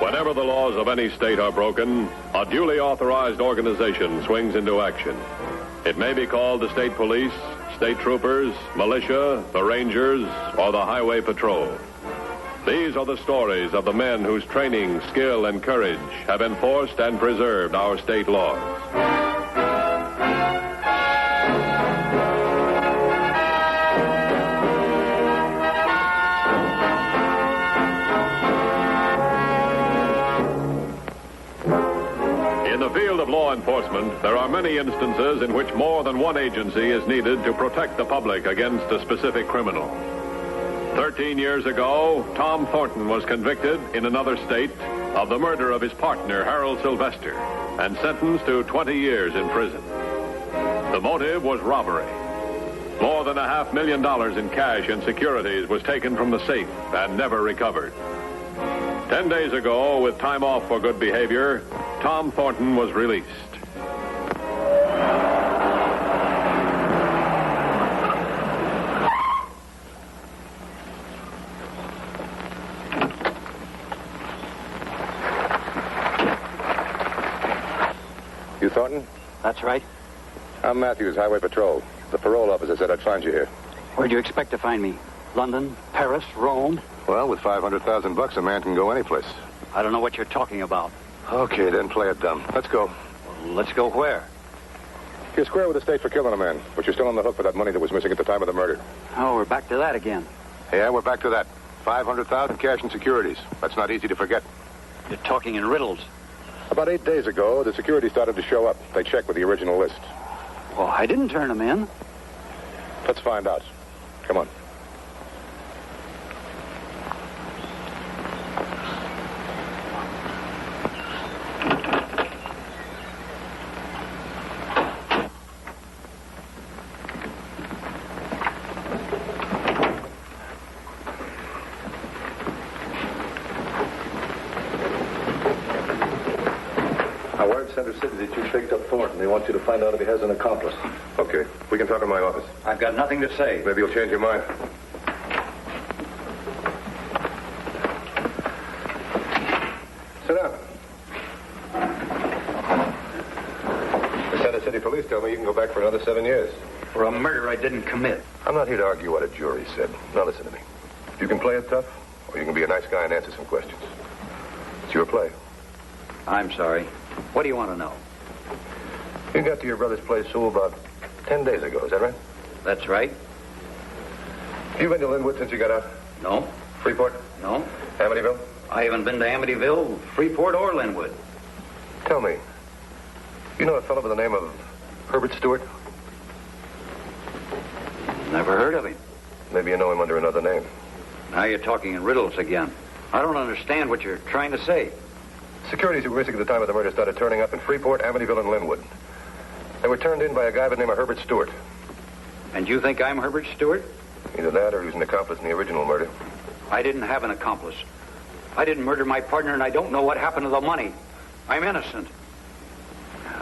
Whenever the laws of any state are broken, a duly authorized organization swings into action. It may be called the state police, state troopers, militia, the rangers, or the highway patrol. These are the stories of the men whose training, skill, and courage have enforced and preserved our state laws. In the field of law enforcement, there are many instances in which more than one agency is needed to protect the public against a specific criminal. 13 years ago, Tom Thornton was convicted in another state of the murder of his partner, Harold Sylvester, and sentenced to 20 years in prison. The motive was robbery. More than $500,000 in cash and securities was taken from the safe and never recovered. 10 days ago, with time off for good behavior, Tom Thornton was released. You Thornton? That's right. I'm Matthews, Highway Patrol. The parole officer said I'd find you here. Where'd you expect to find me? London, Paris, Rome? Well, with $500,000, a man can go anyplace. I don't know what you're talking about. Okay, then play it dumb. Let's go. Well, let's go where? You're square with the state for killing a man, but you're still on the hook for that money that was missing at the time of the murder. Oh, we're back to that again. Yeah, we're back to that. $500,000 cash and securities. That's not easy to forget. You're talking in riddles. About 8 days ago, the security started to show up. They checked with the original list. Well, I didn't turn them in. Let's find out. Come on. Center City that you picked up Thornton. They want you to find out if he has an accomplice. Okay, we can talk in my office. I've got nothing to say. Maybe you'll change your mind. Sit down. The Center City police tell me you can go back for another 7 years. For a murder I didn't commit. I'm not here to argue what a jury said. Now listen to me. You can play it tough, or you can be a nice guy and answer some questions. It's your play. I'm sorry. What do you want to know? You got to your brother's place, Sue, about 10 days ago. Is that right? That's right. You been to Linwood since you got out? No. Freeport? No. Amityville? I haven't been to Amityville, Freeport, or Linwood. Tell me, you know a fellow by the name of Herbert Stewart? Never heard of him. Maybe you know him under another name. Now you're talking in riddles again. I don't understand what you're trying to say. Securities who were missing at the time of the murder started turning up in Freeport, Amityville, and Linwood. They were turned in by a guy by the name of Herbert Stewart. And you think I'm Herbert Stewart? Either that or he was an accomplice in the original murder. I didn't have an accomplice. I didn't murder my partner, and I don't know what happened to the money. I'm innocent.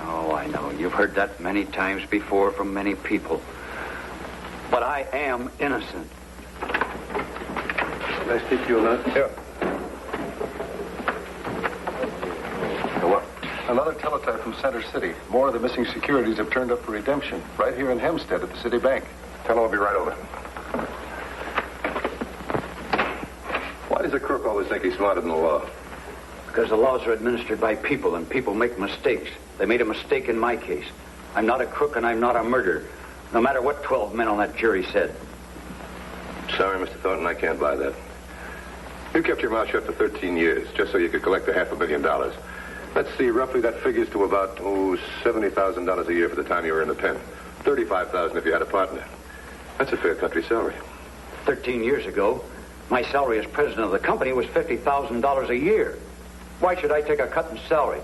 Oh, I know. You've heard that many times before from many people. But I am innocent. Can I speak to you a minute? Yeah. What? Another teletype from Center City. More of the missing securities have turned up for redemption. Right here in Hempstead at the City Bank. Tell him I'll be right over. Why does a crook always think he's smarter than the law? Because the laws are administered by people, and people make mistakes. They made a mistake in my case. I'm not a crook, and I'm not a murderer. No matter what 12 men on that jury said. Sorry, Mr. Thornton, I can't buy that. You kept your mouth shut for 13 years, just so you could collect $500,000. Let's see, roughly that figures to about, $70,000 a year for the time you were in the pen. $35,000 if you had a partner. That's a fair country salary. 13 years ago, my salary as president of the company was $50,000 a year. Why should I take a cut in salary?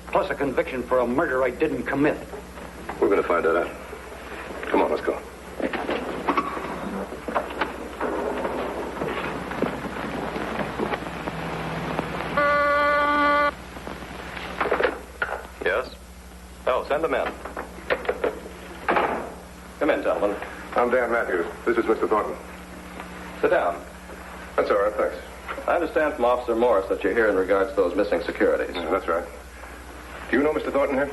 Plus a conviction for a murder I didn't commit. We're going to find that out. Come on, let's go. send them in. Come in, gentlemen. I'm Dan Matthews. This is Mr. Thornton. Sit down. That's all right, thanks. I understand from Officer Morris that you're here in regards to those missing securities. Yeah, that's right. Do you know Mr. Thornton here?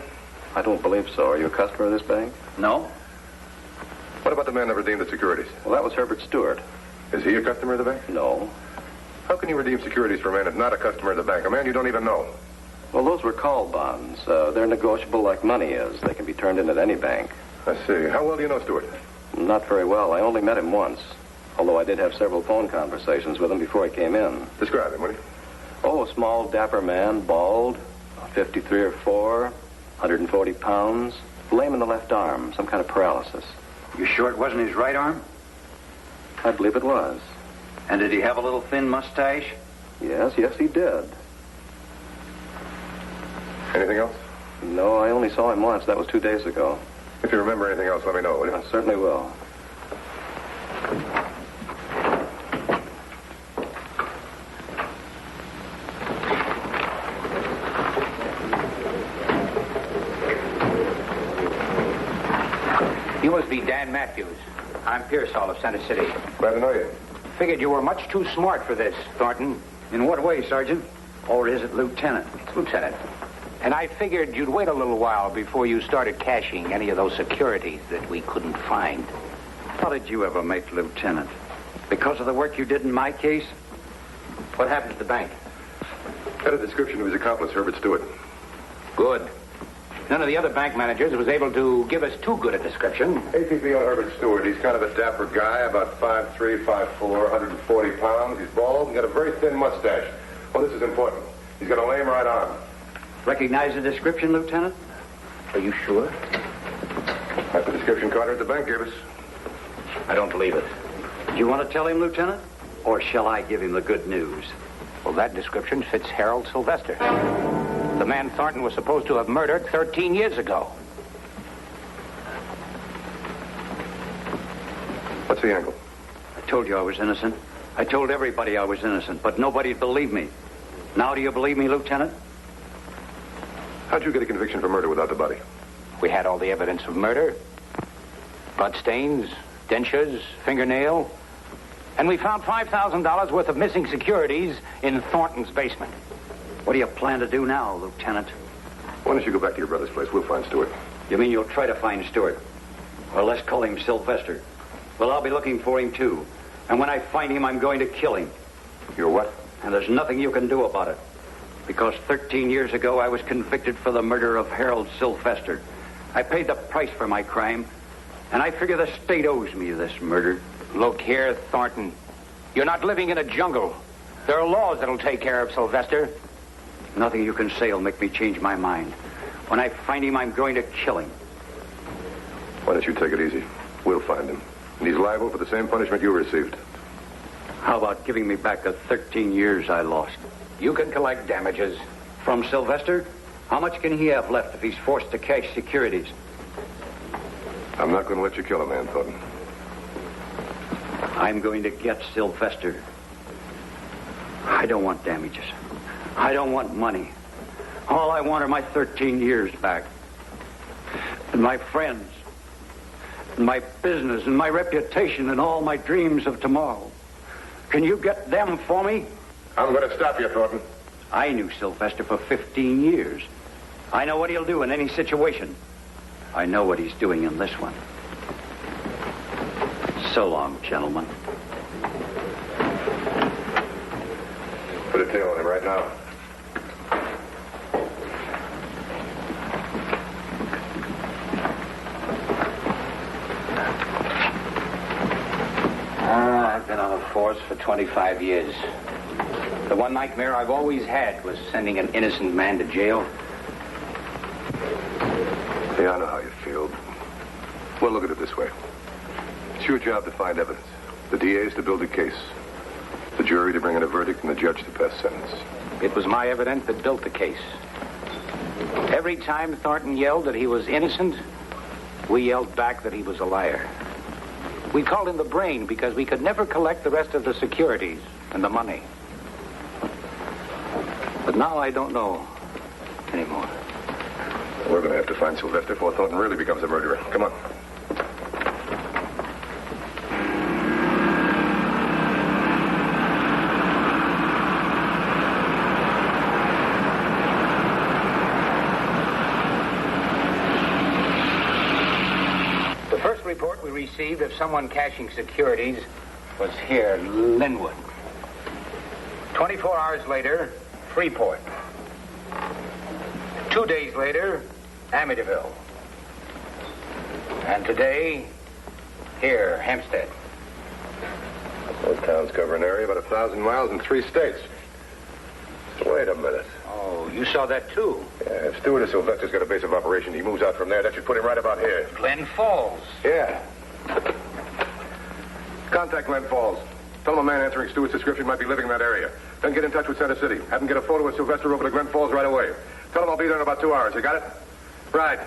I don't believe so. Are you a customer of this bank? No? What about the man that redeemed the securities? Well, that was Herbert Stewart. Is he a customer of the bank? No. How can you redeem securities for a man that's not a customer of the bank? A man you don't even know. Well, those were call bonds. They're negotiable like money is. They can be turned in at any bank. I see. How well do you know Stewart? Not very well. I only met him once. Although I did have several phone conversations with him before he came in. Describe him, will you? Oh, a small, dapper man, bald, 53 or 4, 140 pounds, lame in the left arm, some kind of paralysis. You sure it wasn't his right arm? I believe it was. And did he have a little thin mustache? Yes, he did. Anything else? No, I only saw him once. That was 2 days ago. If you remember anything else, let me know, will you? I certainly will. You must be Dan Matthews. I'm Pearsall of Center City. Glad to know you. Figured you were much too smart for this, Thornton. In what way, Sergeant? Or is it Lieutenant? It's Lieutenant. And I figured you'd wait a little while before you started cashing any of those securities that we couldn't find. How did you ever make Lieutenant? Because of the work you did in my case? What happened to the bank? Had a description of his accomplice, Herbert Stewart. Good. None of the other bank managers was able to give us too good a description. APB on Herbert Stewart. He's kind of a dapper guy, about 5'3", 5'4", 140 pounds. He's bald and got a very thin mustache. Well, this is important. He's got a lame right arm. Recognize the description, Lieutenant? Are you sure? That's the description Carter at the bank gave us. I don't believe it. Do you want to tell him, Lieutenant? Or shall I give him the good news? Well, that description fits Harold Sylvester. The man Thornton was supposed to have murdered 13 years ago. What's the angle? I told you I was innocent. I told everybody I was innocent, but nobody'd believe me. Now do you believe me, Lieutenant? How'd you get a conviction for murder without the body? We had all the evidence of murder. Bloodstains, dentures, fingernail. And we found $5,000 worth of missing securities in Thornton's basement. What do you plan to do now, Lieutenant? Why don't you go back to your brother's place? We'll find Stewart. You mean you'll try to find Stewart? Or let's call him Sylvester. Well, I'll be looking for him, too. And when I find him, I'm going to kill him. You're what? And there's nothing you can do about it. Because 13 years ago, I was convicted for the murder of Harold Sylvester. I paid the price for my crime. And I figure the state owes me this murder. Look here, Thornton. You're not living in a jungle. There are laws that'll take care of Sylvester. Nothing you can say will make me change my mind. When I find him, I'm going to kill him. Why don't you take it easy? We'll find him. And he's liable for the same punishment you received. How about giving me back the 13 years I lost? You can collect damages. From Sylvester? How much can he have left if he's forced to cash securities? I'm not going to let you kill a man, Thornton. I'm going to get Sylvester. I don't want damages. I don't want money. All I want are my 13 years back. And my friends. And my business and my reputation and all my dreams of tomorrow. Can you get them for me? I'm going to stop you, Thornton. I knew Sylvester for 15 years. I know what he'll do in any situation. I know what he's doing in this one. So long, gentlemen. Put a tail on him right now. I've been on a force for 25 years. The one nightmare I've always had was sending an innocent man to jail. Yeah, I know how you feel. Well, look at it this way. It's your job to find evidence. The DA is to build a case. The jury to bring in a verdict and the judge to pass sentence. It was my evidence that built the case. Every time Thornton yelled that he was innocent, we yelled back that he was a liar. We called him the brain because we could never collect the rest of the securities and the money. But now I don't know anymore. We're going to have to find Sylvester before Thornton really becomes a murderer. Come on. The first report we received of someone cashing securities was here, Linwood. 24 hours later, Freeport. 2 days later, Amityville. And today, here, Hempstead. Those towns cover an area about 1,000 miles in 3 states. Wait a minute. Oh, you saw that too? Yeah, if Stewart or Sylvester's got a base of operation, he moves out from there. That should put him right about here. Glen Falls. Yeah. Contact Glen Falls. Tell him a man answering Stewart's description might be living in that area. Then get in touch with Center City. Have him get a photo of Sylvester over to Glen Falls right away. Tell him I'll be there in about 2 hours. You got it? Right.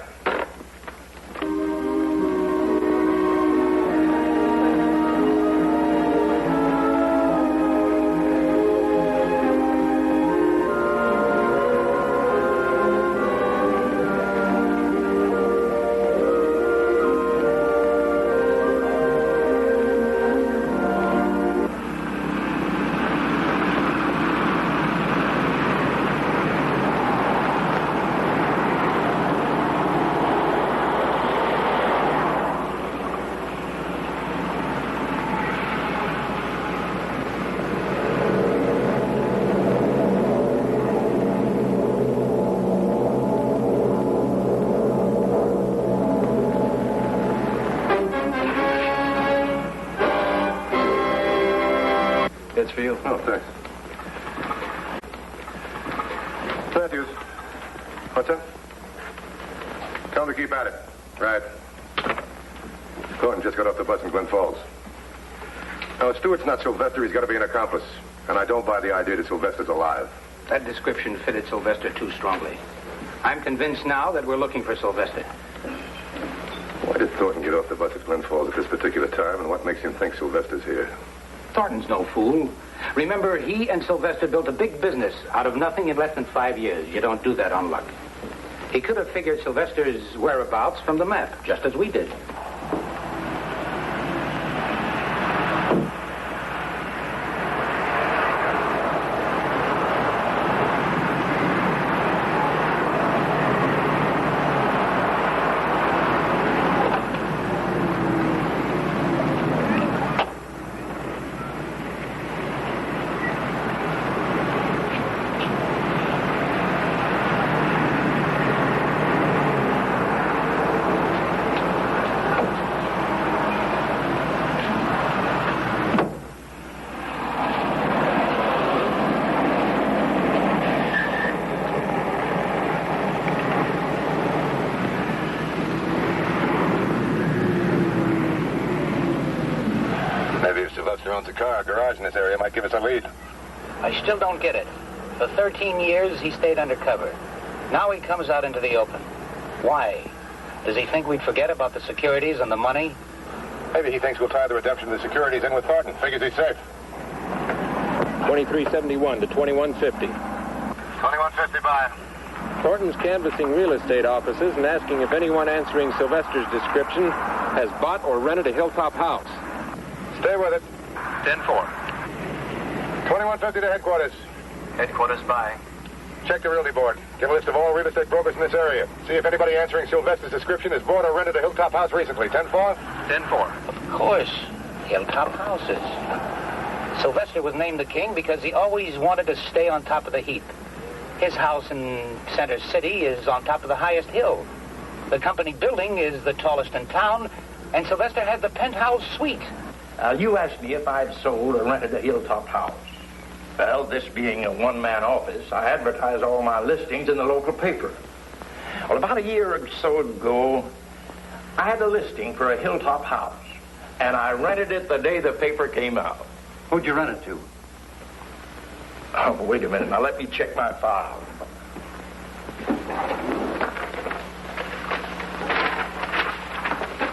It's for you. Oh, thanks. Matthews. What's that? Tell him to keep at it. Right. Thornton just got off the bus in Glen Falls. Now, if Stewart's not Sylvester, he's got to be an accomplice. And I don't buy the idea that Sylvester's alive. That description fitted Sylvester too strongly. I'm convinced now that we're looking for Sylvester. Why did Thornton get off the bus at Glen Falls at this particular time, and what makes him think Sylvester's here? Thornton's no fool. Remember, he and Sylvester built a big business out of nothing in less than 5 years. You don't do that on luck. He could have figured Sylvester's whereabouts from the map, just as we did. Owns a car. A garage in this area might give us a lead. I still don't get it. For 13 years, he stayed undercover. Now he comes out into the open. Why? Does he think we'd forget about the securities and the money? Maybe he thinks we'll tie the redemption of the securities in with Thornton. Figures he's safe. 2371 to 2150. 2150, bye. Thornton's canvassing real estate offices and asking if anyone answering Sylvester's description has bought or rented a hilltop house. Stay with it. 10-4. 2150 to headquarters. Headquarters by. Check the realty board. Get a list of all real estate brokers in this area. See if anybody answering Sylvester's description has bought or rented a hilltop house recently. 10-4? 10-4. Of course. Hilltop houses. Sylvester was named the king because he always wanted to stay on top of the heap. His house in Center City is on top of the highest hill. The company building is the tallest in town, and Sylvester had the penthouse suite. You asked me if I'd sold or rented a hilltop house. Well, this being a one-man office, I advertise all my listings in the local paper. Well, about a year or so ago, I had a listing for a hilltop house, and I rented it the day the paper came out. Who'd you rent it to? Oh, wait a minute. Now, let me check my file.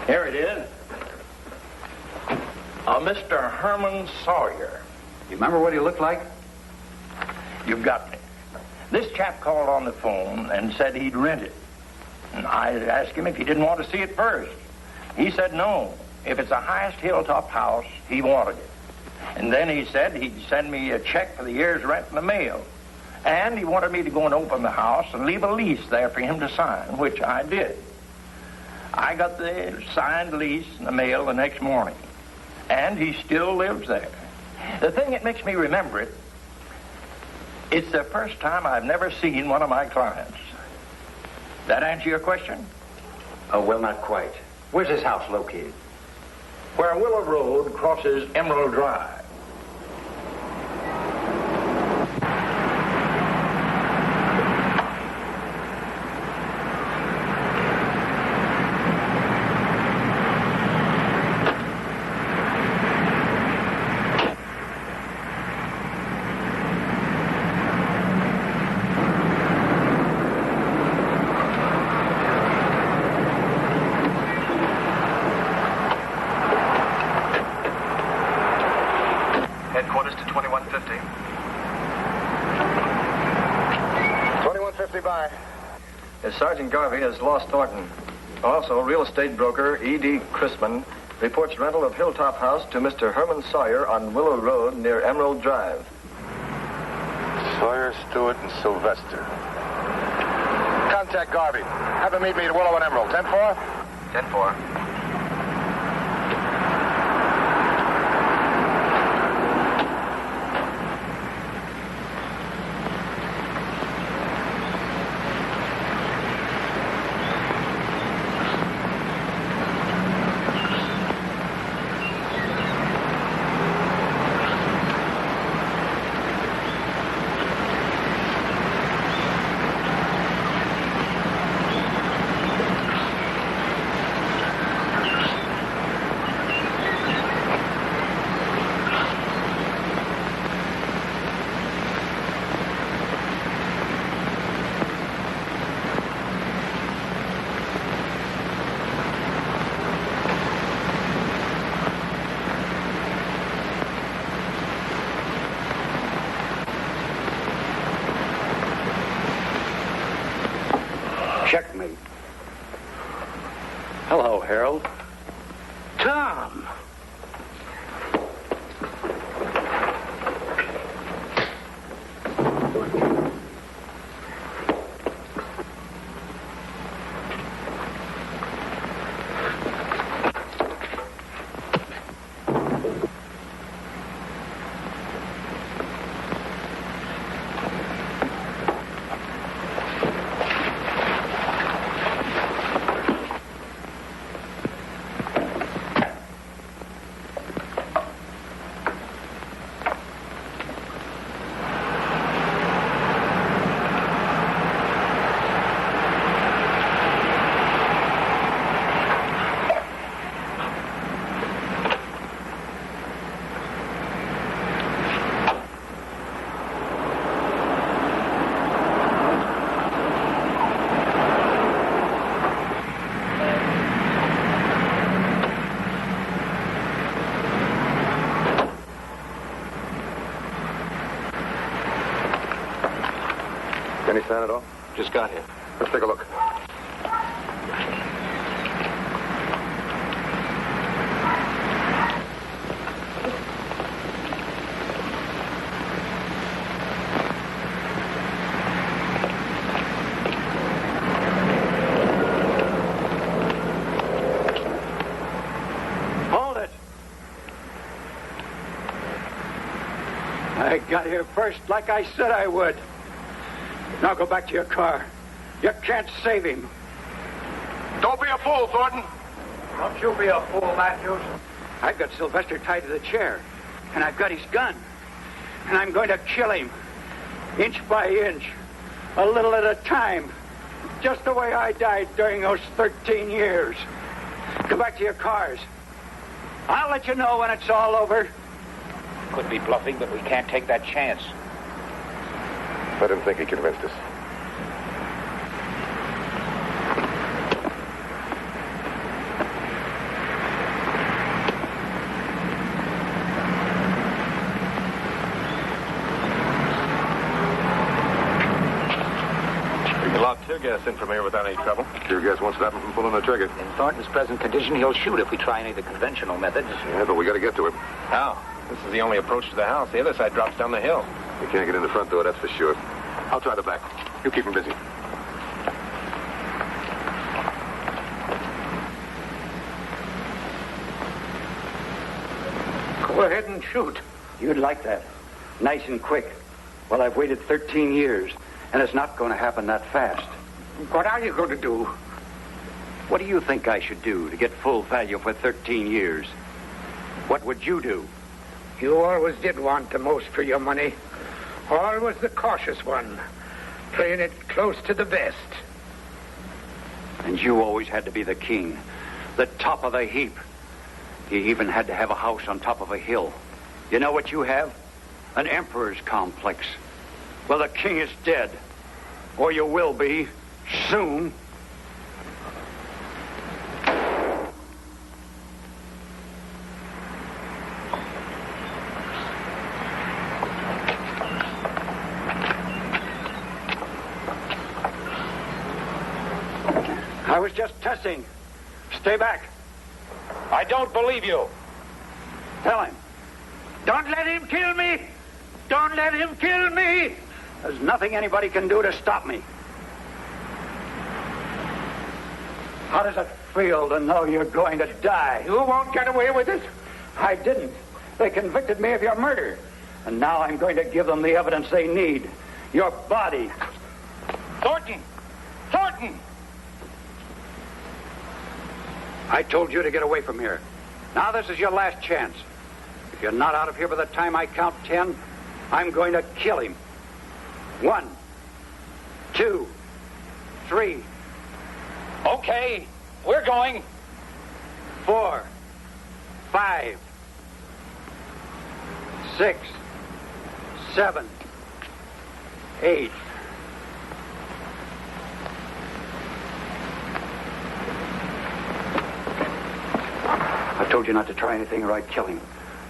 Here it is. Mr. Herman Sawyer. You remember what he looked like? You've got me. This chap called on the phone and said he'd rent it. And I asked him if he didn't want to see it first. He said no. If it's the highest hilltop house, he wanted it. And then he said he'd send me a check for the year's rent in the mail. And he wanted me to go and open the house and leave a lease there for him to sign, which I did. I got the signed lease in the mail the next morning. And he still lives there. The thing that makes me remember it, it's the first time I've never seen one of my clients. That answer your question? Oh, well, not quite. Where's this house located? Where Willow Road crosses Emerald Drive. Headquarters to 2150. 2150 by. Sergeant Garvey has lost Thornton. Also, real estate broker E.D. Chrisman reports rental of Hilltop House to Mr. Herman Sawyer on Willow Road near Emerald Drive. Sawyer, Stewart, and Sylvester. Contact Garvey. Have him meet me at Willow and Emerald. 10-4? 10-4. Checkmate. Hello, Harold. Tom! Any sign at all? Just got here. Let's take a look. Hold it! I got here first like I said I would. Now go back to your car. You can't save him. Don't be a fool, Thornton. Don't you be a fool, Matthews. I've got Sylvester tied to the chair, and I've got his gun. And I'm going to kill him, inch by inch, a little at a time, just the way I died during those 13 years. Go back to your cars. I'll let you know when it's all over. Could be bluffing, but we can't take that chance. Let him think he convinced us. You locked tear gas in from here without any trouble. Tear gas won't stop him from pulling the trigger. In Thornton's present condition, he'll shoot if we try any of the conventional methods. Yeah, but we got to get to him. How? This is the only approach to the house. The other side drops down the hill. You can't get in the front door, that's for sure. I'll try the back. You keep him busy. Go ahead and shoot. You'd like that. Nice and quick. Well, I've waited 13 years, and it's not going to happen that fast. What are you going to do? What do you think I should do to get full value for 13 years? What would you do? You always did want the most for your money. Always the cautious one. Playing it close to the vest. And you always had to be the king. The top of the heap. You even had to have a house on top of a hill. You know what you have? An emperor's complex. Well, the king is dead. Or you will be. Soon. I was just testing. Stay back. I don't believe you. Tell him. Don't let him kill me! Don't let him kill me! There's nothing anybody can do to stop me. How does it feel to know you're going to die? You won't get away with it. I didn't. They convicted me of your murder. And now I'm going to give them the evidence they need. Your body. Thornton! Thornton! I told you to get away from here. Now this is your last chance. If you're not out of here by the time I count 10, I'm going to kill him. 1, 2, 3. Okay, we're going. 4, 5, 6, 7, 8. I told you not to try anything or I'd kill him.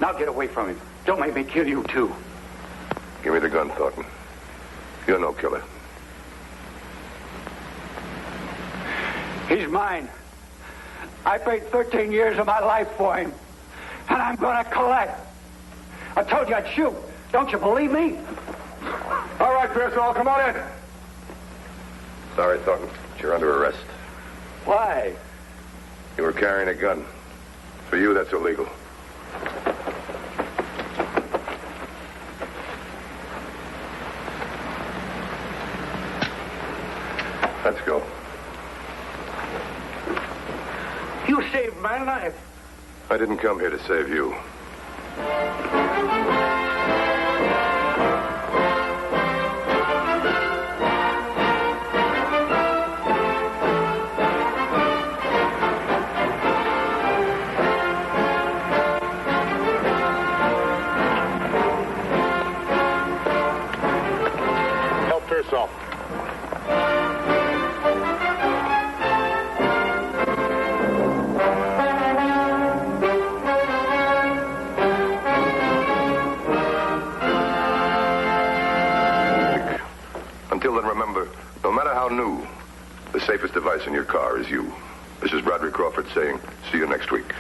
Now get away from him. Don't make me kill you, too. Give me the gun, Thornton. You're no killer. He's mine. I paid 13 years of my life for him. And I'm going to collect. I told you I'd shoot. Don't you believe me? All right, Pearsall, come on in. Sorry, Thornton, but you're under arrest. Why? You were carrying a gun. For you, that's illegal. Let's go. You saved my life. I didn't come here to save you. Help Pearsall. Until then, remember, no matter how new, the safest device in your car is you. This is Broderick Crawford saying, see you next week.